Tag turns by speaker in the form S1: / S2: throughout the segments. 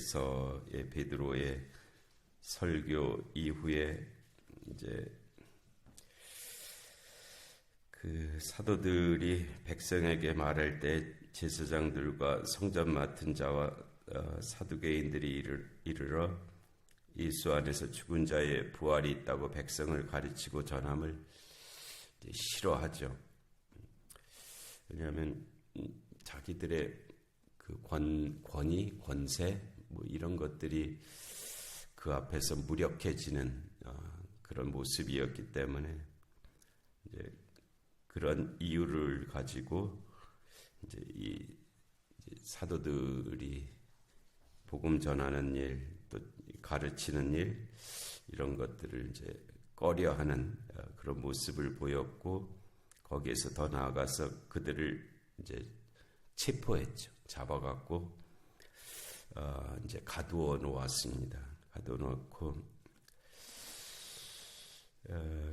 S1: 에서의 베드로의 설교 이후에 이제 그 사도들이 백성에게 말할 때 제사장들과 성전 맡은 자와 사두개인들이 이르러 예수 안에서 죽은 자의 부활이 있다고 백성을 가르치고 전함을 싫어하죠. 왜냐하면 자기들의 그 권위, 권세 뭐 이런 것들이 그 앞에서 무력해지는 그런 모습이었기 때문에 이제 그런 이유를 가지고 이제 이 사도들이 복음 전하는 일, 또 가르치는 일 이런 것들을 이제 꺼려하는 그런 모습을 보였고 거기에서 더 나아가서 그들을 이제 체포했죠. 잡아갖고 이제 가두어 놓았습니다. 가두어 놓고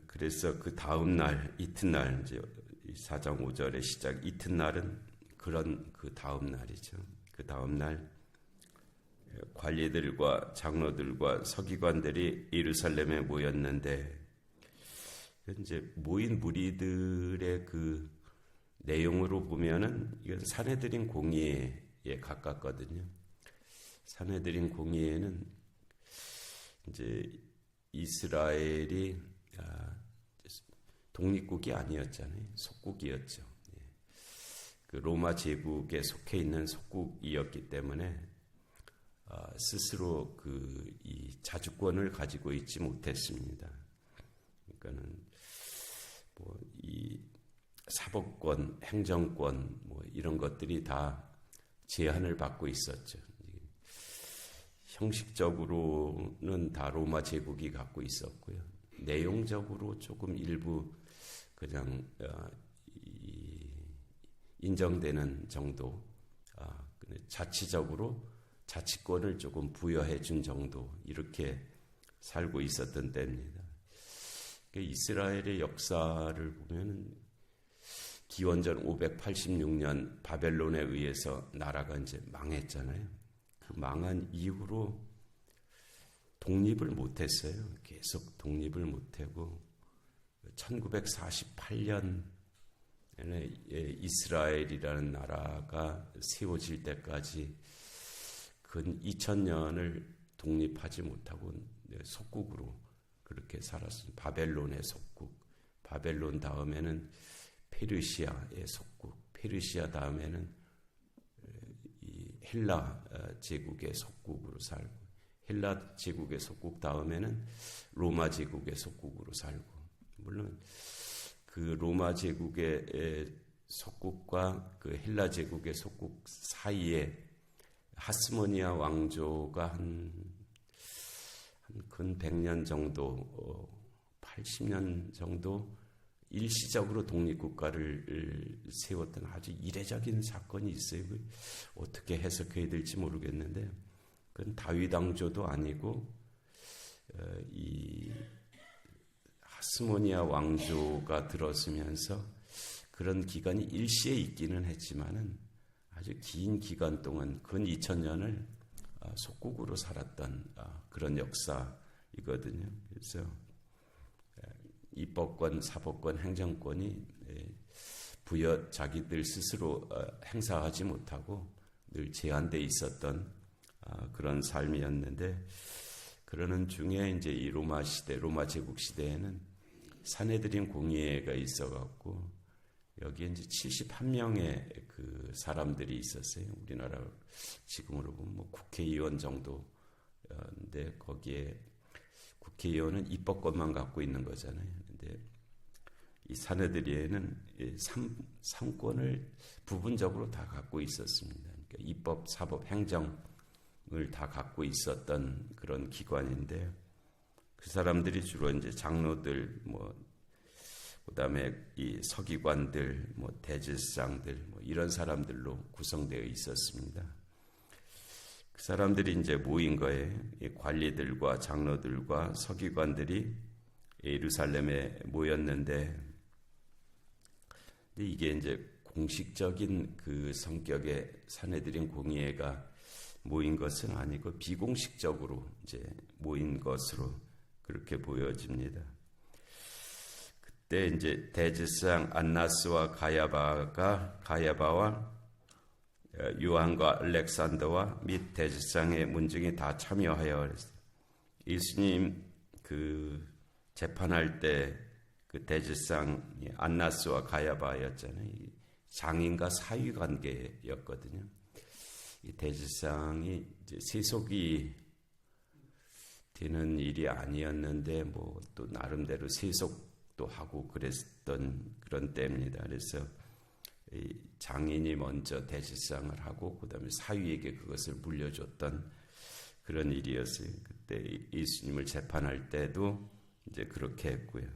S1: 그래서 그 다음 날 이튿날 이제 4장 5절의 시작 이튿날은 그런 그 다음 날이죠. 그 다음 날 관리들과 장로들과 서기관들이 예루살렘에 모였는데 이제 모인 무리들의 그 내용으로 보면은 이건 산헤드린 공의회에 가깝거든요. 산헤드린 공의회는 이제 이스라엘이 독립국이 아니었잖아요. 속국이었죠. 그 로마 제국에 속해 있는 속국이었기 때문에 스스로 이 자주권을 가지고 있지 못했습니다. 그러니까는 뭐 이 사법권, 행정권 뭐 이런 것들이 다 제한을 받고 있었죠. 형식적으로는 다 로마 제국이 갖고 있었고요. 내용적으로 조금 일부 그냥 인정되는 정도, 자치적으로 자치권을 조금 부여해 준 정도 이렇게 살고 있었던 때입니다. 이스라엘의 역사를 보면 기원전 586년 바벨론에 의해서 나라가 이제 망했잖아요. 그 망한 이후로 독립을 못했어요. 계속 독립을 못하고 1948년에 이스라엘이라는 나라가 세워질 때까지 근 2000년을 독립하지 못하고 속국으로 그렇게 살았습니다. 바벨론의 속국, 바벨론 다음에는 페르시아의 속국, 페르시아 다음에는 이 헬라 제국의 속국으로 살고, 헬라 제국의 속국 다음에는 로마 제국의 속국으로 살고, 물론 그 로마 제국의 속국과 그 헬라 제국의 속국 사이에 하스모니아 왕조가 근 100년 정도, 80년 정도 일시적으로 독립국가를 세웠던 아주 이례적인 사건이 있어요. 어떻게 해석해야 될지 모르겠는데 그건 다윗 왕조도 아니고 이 하스모니아 왕조가 들어서면서 그런 기간이 일시에 있기는 했지만은 아주 긴 기간 동안 근 2000년을 속국으로 살았던 그런 역사이거든요. 그래서 입법권, 사법권, 행정권이 자기들 스스로 행사하지 못하고 늘 제한돼 있었던 그런 삶이었는데 그러는 중에 이제 이 로마 시대, 로마 제국 시대에는 산헤드린 공의회가 있어갖고 여기에 이제 71명의 그 사람들이 있었어요. 우리나라 지금으로 보면 뭐 국회의원 정도인데 거기에 국회의원은 입법권만 갖고 있는 거잖아요. 근데 이 산헤드린에는 3권을 부분적으로 다 갖고 있었습니다. 그러니까 입법, 사법, 행정을 다 갖고 있었던 그런 기관인데 그 사람들이 주로 이제 장로들, 그다음에 이 서기관들, 대제사장들, 이런 사람들로 구성되어 있었습니다. 그 사람들이 이제 모인 거예요. 이 관리들과 장로들과 서기관들이 예루살렘에 모였는데, 근데 이게 이제 공식적인 그 성격의 산헤드린 공의회가 모인 것은 아니고 비공식적으로 이제 모인 것으로 그렇게 보여집니다. 그때 이제 대제사장 안나스와 가야바와 요한과 알렉산더와 및 대제사장의 문중이 다 참여하여 그랬어요. 예수님 그 재판할 때 그 대제사장 안나스와 가야바였잖아요. 장인과 사위 관계였거든요. 이 대제사장이 이제 세속이 되는 일이 아니었는데 뭐 또 나름대로 세속도 하고 그랬던 그런 때입니다. 그래서 이 장인이 먼저 대제사장을 하고 그다음에 사위에게 그것을 물려줬던 그런 일이었어요. 그때 예수님을 재판할 때도 이제 그렇게 했고요.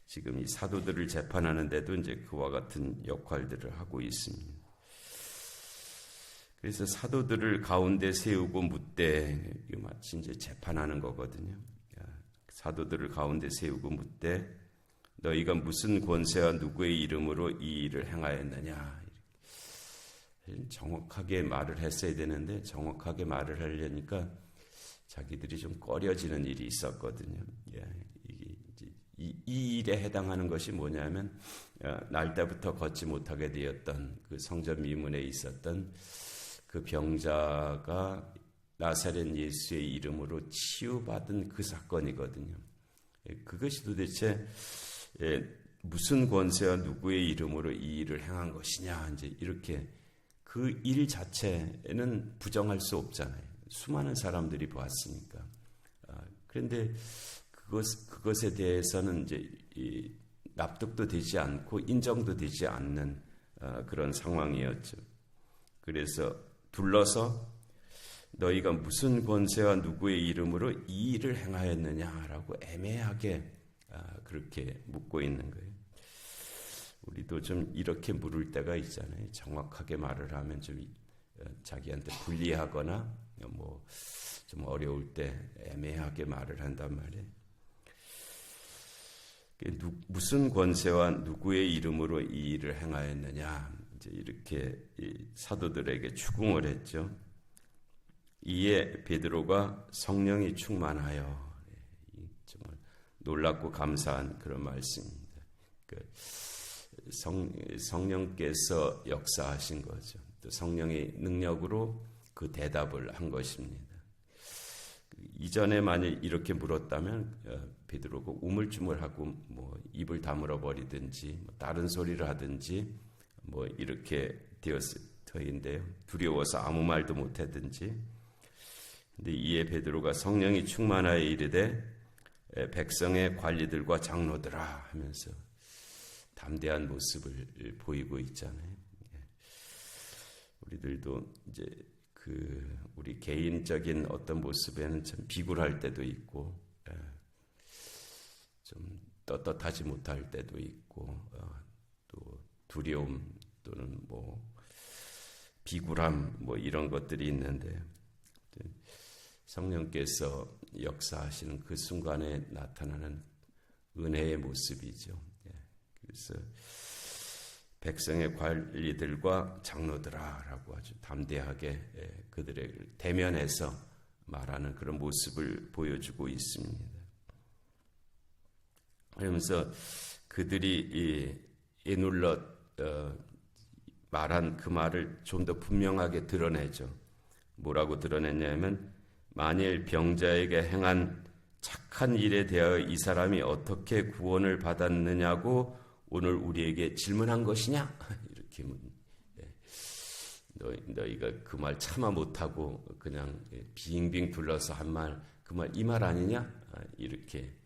S1: 지금 이 사도들을 재판하는데도 이제 그와 같은 역할들을 하고 있습니다. 그래서 사도들을 가운데 세우고 묻되, 마치 이제 재판하는 거거든요. 사도들을 가운데 세우고 묻되, 너희가 무슨 권세와 누구의 이름으로 이 일을 행하였느냐. 정확하게 말을 했어야 되는데 정확하게 말을 하려니까 자기들이 좀 꺼려지는 일이 있었거든요. 이 일에 해당하는 것이 뭐냐면 날 때부터 걷지 못하게 되었던 그 성전 미문에 있었던 그 병자가 나사렛 예수의 이름으로 치유받은 그 사건이거든요. 그것이 도대체 무슨 권세와 누구의 이름으로 이 일을 행한 것이냐, 이제 이렇게 그 일 자체는 부정할 수 없잖아요. 수많은 사람들이 보았으니까. 그런데 그것에 대해서는 이제 납득도 되지 않고 인정도 되지 않는 그런 상황이었죠. 그래서 둘러서 너희가 무슨 권세와 누구의 이름으로 이 일을 행하였느냐라고 애매하게 그렇게 묻고 있는 거예요. 우리도 좀 이렇게 물을 때가 있잖아요. 정확하게 말을 하면 좀 자기한테 불리하거나 뭐 좀 어려울 때 애매하게 말을 한단 말이에요. 무슨 권세와 누구의 이름으로 이 일을 행하였느냐, 이제 이렇게 사도들에게 추궁을 했죠. 이에 베드로가 성령이 충만하여, 정말 놀랍고 감사한 그런 말씀입니다. 성령께서 역사하신 거죠. 또 성령의 능력으로 그 대답을 한 것입니다. 이전에 만일 이렇게 물었다면 베드로가 우물쭈물하고 뭐 입을 다물어 버리든지 뭐 다른 소리를 하든지 뭐 이렇게 되었을 터인데요. 두려워서 아무 말도 못하든지. 근데 이에 베드로가 성령이 충만하여 이르되 백성의 관리들과 장로들아 하면서 담대한 모습을 보이고 있잖아요. 우리들도 이제 우리 개인적인 어떤 모습에는 참 비굴할 때도 있고, 좀 떳떳하지 못할 때도 있고, 또 두려움 또는 뭐 비굴함 뭐 이런 것들이 있는데, 성령께서 역사하시는 그 순간에 나타나는 은혜의 모습이죠. 그래서 백성의 관리들과 장로들아라고 아주 담대하게 그들을 대면해서 말하는 그런 모습을 보여주고 있습니다. 그러면서 그들이 에눌러 말한 그 말을 좀 더 분명하게 드러내죠. 뭐라고 드러냈냐면, 만일 병자에게 행한 착한 일에 대하여 이 사람이 어떻게 구원을 받았느냐고 오늘 우리에게 질문한 것이냐? 이렇게 너희가 그 말 참아 못하고 그냥 빙빙 둘러서 한 말, 그 말 이 말 아니냐? 이렇게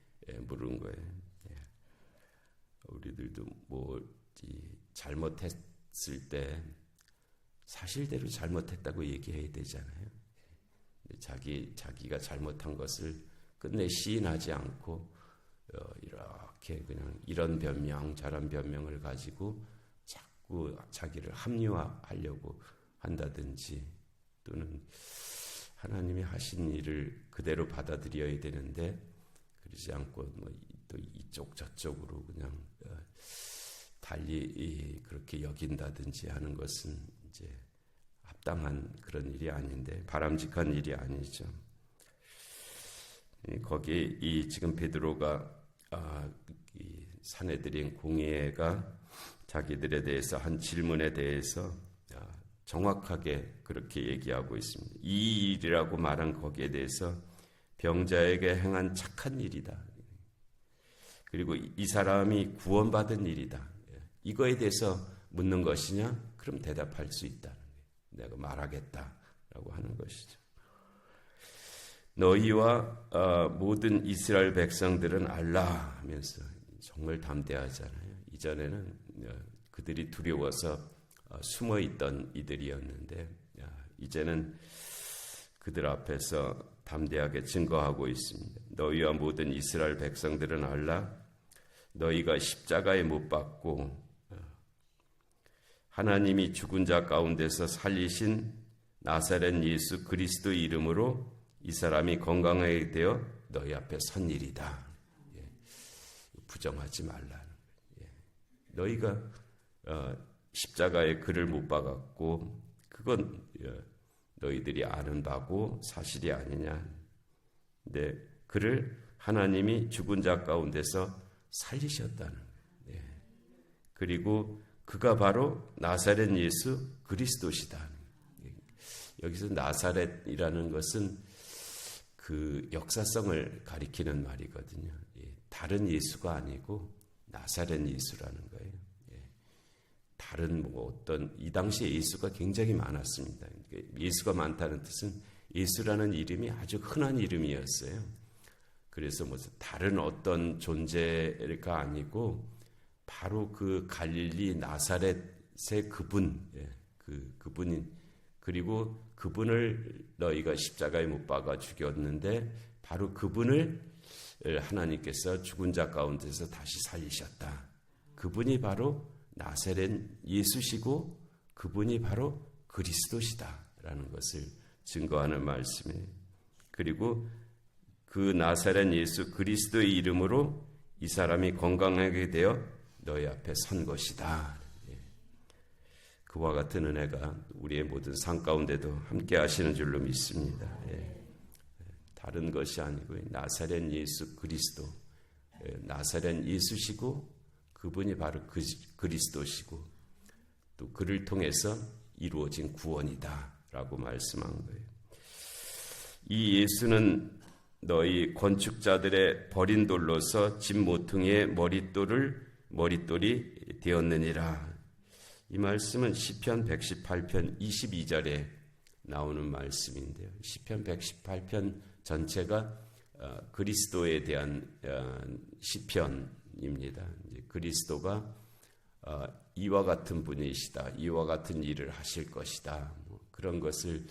S1: 물은 거예요. 우리들도 뭐 잘못했을 때 사실대로 잘못했다고 얘기해야 되잖아요. 자기가 잘못한 것을 끝내 시인하지 않고 이렇게 그냥 이런 변명 저런 변명을 가지고 자꾸 자기를 합리화하려고 한다든지, 또는 하나님이 하신 일을 그대로 받아들여야 되는데 그러지 않고 뭐 또 이쪽 저쪽으로 그냥 달리 그렇게 여긴다든지 하는 것은 이제 합당한 그런 일이 아닌데, 바람직한 일이 아니죠. 거기 이 지금 베드로가 이 산헤드린 공회가 자기들에 대해서 한 질문에 대해서 정확하게 그렇게 얘기하고 있습니다. 이 일이라고 말한 거기에 대해서 병자에게 행한 착한 일이다. 그리고 이 사람이 구원받은 일이다. 이거에 대해서 묻는 것이냐? 그럼 대답할 수 있다는 거예요. 내가 말하겠다라고 하는 것이죠. 너희와 모든 이스라엘 백성들은 알라 하면서 정말 담대하잖아요. 이전에는 그들이 두려워서 숨어있던 이들이었는데 이제는 그들 앞에서 담대하게 증거하고 있습니다. 너희와 모든 이스라엘 백성들은 알라, 너희가 십자가에 못 박고 하나님이 죽은 자 가운데서 살리신 나사렛 예수 그리스도의 이름으로 이 사람이 건강하게 되어 너희 앞에 선 일이다. 부정하지 말라는 거예요. 너희가 십자가에 그를 못 박았고 그건 너희들이 아는 바고 사실이 아니냐. 근데 그를 하나님이 죽은 자 가운데서 살리셨다는 거예요. 그리고 그가 바로 나사렛 예수 그리스도시다. 여기서 나사렛이라는 것은 그 역사성을 가리키는 말이거든요. 다른 예수가 아니고 나사렛 예수라는 거예요. 다른 어떤 이 당시에 예수가 굉장히 많았습니다. 예수가 많다는 뜻은 예수라는 이름이 아주 흔한 이름이었어요. 그래서 무슨 다른 어떤 존재가 아니고 바로 그 갈릴리 나사렛의 그분, 그분인, 그리고 그분을 너희가 십자가에 못 박아 죽였는데 바로 그분을 하나님께서 죽은 자 가운데서 다시 살리셨다. 그분이 바로 나사렛 예수시고 그분이 바로 그리스도시다라는 것을 증거하는 말씀이에요. 그리고 그 나사렛 예수 그리스도의 이름으로 이 사람이 건강하게 되어 너희 앞에 선 것이다. 그와 같은 은혜가 우리의 모든 삶 가운데도 함께 하시는 줄로 믿습니다. 다른 것이 아니고 나사렛 예수 그리스도, 나사렛 예수시고 그분이 바로 그리스도시고 또 그를 통해서 이루어진 구원이다라고 말씀한 거예요. 이 예수는 너희 건축자들의 버린 돌로서 집 모퉁이의 머릿돌이 되었느니라. 이 말씀은 시편 118편 22절에 나오는 말씀인데요. 시편 118편 전체가 그리스도에 대한 시편입니다. 그리스도가 이와 같은 분이시다, 이와 같은 일을 하실 것이다. 그런 것을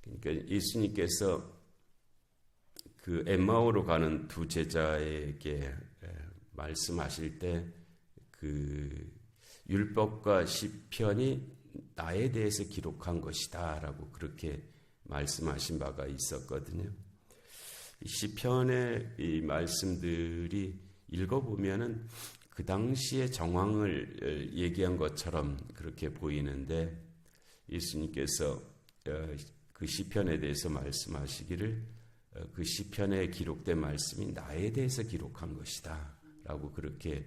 S1: 그러니까 예수님께서 그 엠마오로 가는 두 제자에게 말씀하실 때 그 율법과 시편이 나에 대해서 기록한 것이다라고 그렇게 말씀하신 바가 있었거든요. 시편의 이 말씀들이 읽어보면은 그 당시의 정황을 얘기한 것처럼 그렇게 보이는데 예수님께서 그 시편에 대해서 말씀하시기를 그 시편에 기록된 말씀이 나에 대해서 기록한 것이다 라고 그렇게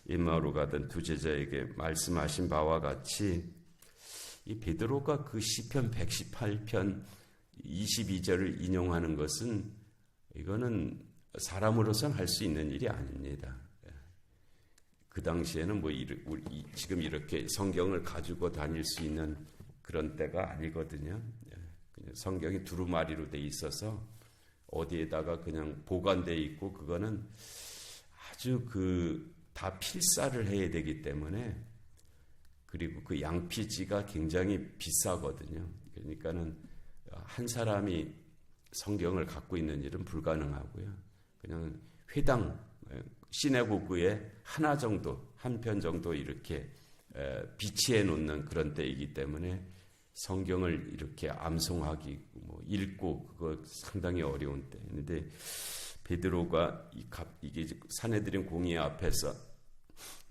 S1: 엠마오로 가던 두 제자에게 말씀하신 바와 같이 이 베드로가 그 시편 118편 22절을 인용하는 것은 이거는 사람으로서는 할 수 있는 일이 아닙니다. 그 당시에는 지금 이렇게 성경을 가지고 다닐 수 있는 그런 때가 아니거든요. 그냥 성경이 두루마리로 돼 있어서 어디에다가 그냥 보관돼 있고 그거는 아주 다 필사를 해야 되기 때문에 그리고 그 양피지가 굉장히 비싸거든요. 그러니까는 한 사람이 성경을 갖고 있는 일은 불가능하고요. 그냥 회당 시내고구에 하나 정도, 한 편 정도 이렇게 비치해 놓는 그런 때이기 때문에 성경을 이렇게 암송하기, 읽고 그거 상당히 어려운 때. 그런데 베드로가 이게 산헤드린 공의 앞에서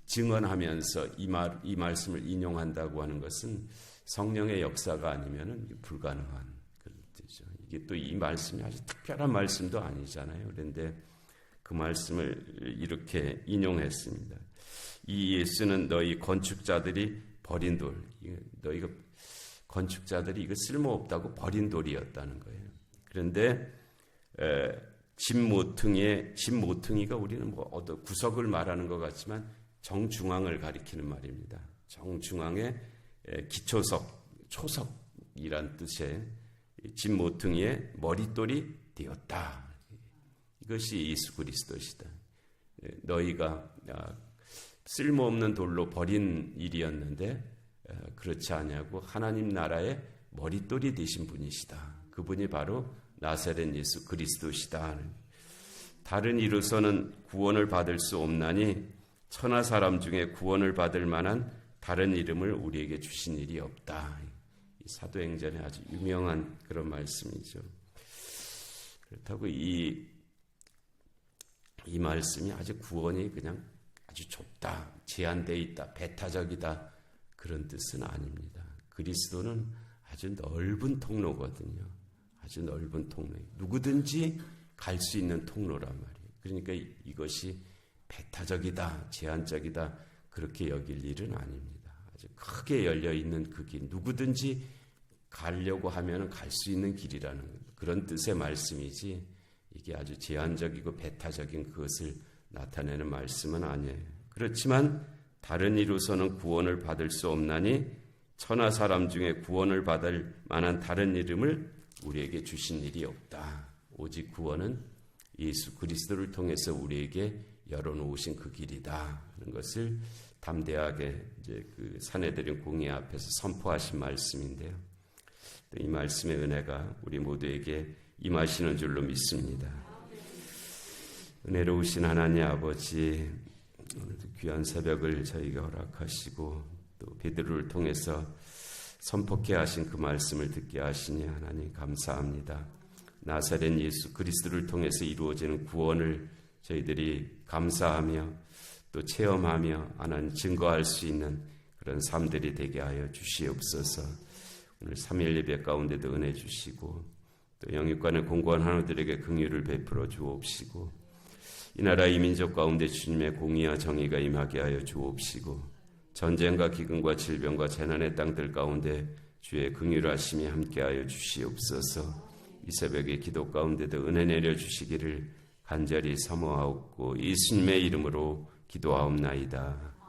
S1: 증언하면서 이 말씀을 인용한다고 하는 것은 성령의 역사가 아니면은 불가능한 그런 뜻이죠. 이게 또 이 말씀이 아주 특별한 말씀도 아니잖아요. 그런데 그 말씀을 이렇게 인용했습니다. 이 예수는 너희 건축자들이 버린 돌, 너희가 건축자들이 이거 쓸모없다고 버린 돌이었다는 거예요. 그런데 집 모퉁이가 우리는 뭐 어떤 구석을 말하는 것 같지만 정중앙을 가리키는 말입니다. 정중앙의 기초석, 초석이란 뜻의 집 모퉁이의 머릿돌이 되었다. 이것이 예수 그리스도시다. 너희가 쓸모없는 돌로 버린 일이었는데 그렇지 않냐고 하나님 나라의 머릿돌이 되신 분이시다. 그분이 바로 나사렛 예수 그리스도시다. 다른 이로서는 구원을 받을 수 없나니 천하 사람 중에 구원을 받을 만한 다른 이름을 우리에게 주신 일이 없다. 이 사도행전의 아주 유명한 그런 말씀이죠. 그렇다고 이 말씀이 아주 구원이 그냥 아주 좁다, 제한되어 있다, 배타적이다 그런 뜻은 아닙니다. 그리스도는 아주 넓은 통로거든요. 아주 넓은 통로. 누구든지 갈 수 있는 통로란 말이에요. 그러니까 이것이 배타적이다, 제한적이다 그렇게 여길 일은 아닙니다. 아주 크게 열려 있는 그 길, 누구든지 가려고 하면 갈 수 있는 길이라는 그런 뜻의 말씀이지 이게 아주 제한적이고 배타적인 그것을 나타내는 말씀은 아니에요. 그렇지만 다른 이로서는 구원을 받을 수 없나니 천하 사람 중에 구원을 받을 만한 다른 이름을 우리에게 주신 일이 없다. 오직 구원은 예수 그리스도를 통해서 우리에게 열어놓으신 그 길이다. 하는 것을 담대하게 이제 그 사내들인 공의 앞에서 선포하신 말씀인데요. 이 말씀의 은혜가 우리 모두에게 임하시는 줄로 믿습니다. 은혜로우신 하나님 아버지, 오늘도 귀한 새벽을 저희에게 허락하시고 또 베드로를 통해서 선포케 하신 그 말씀을 듣게 하시니 하나님 감사합니다. 나사렛 예수 그리스도를 통해서 이루어지는 구원을 저희들이 감사하며 또 체험하며 하나님 증거할 수 있는 그런 삶들이 되게 하여 주시옵소서. 오늘 3일 예배 가운데도 은혜 주시고 또 영육간의 공고한 한우들에게 긍휼을 베풀어 주옵시고 이 나라 이 민족 가운데 주님의 공의와 정의가 임하게 하여 주옵시고 전쟁과 기근과 질병과 재난의 땅들 가운데 주의 긍휼하심이 함께하여 주시옵소서. 이 새벽에 기도 가운데도 은혜 내려 주시기를 간절히 사모하옵고 예수님의 이름으로 기도하옵나이다.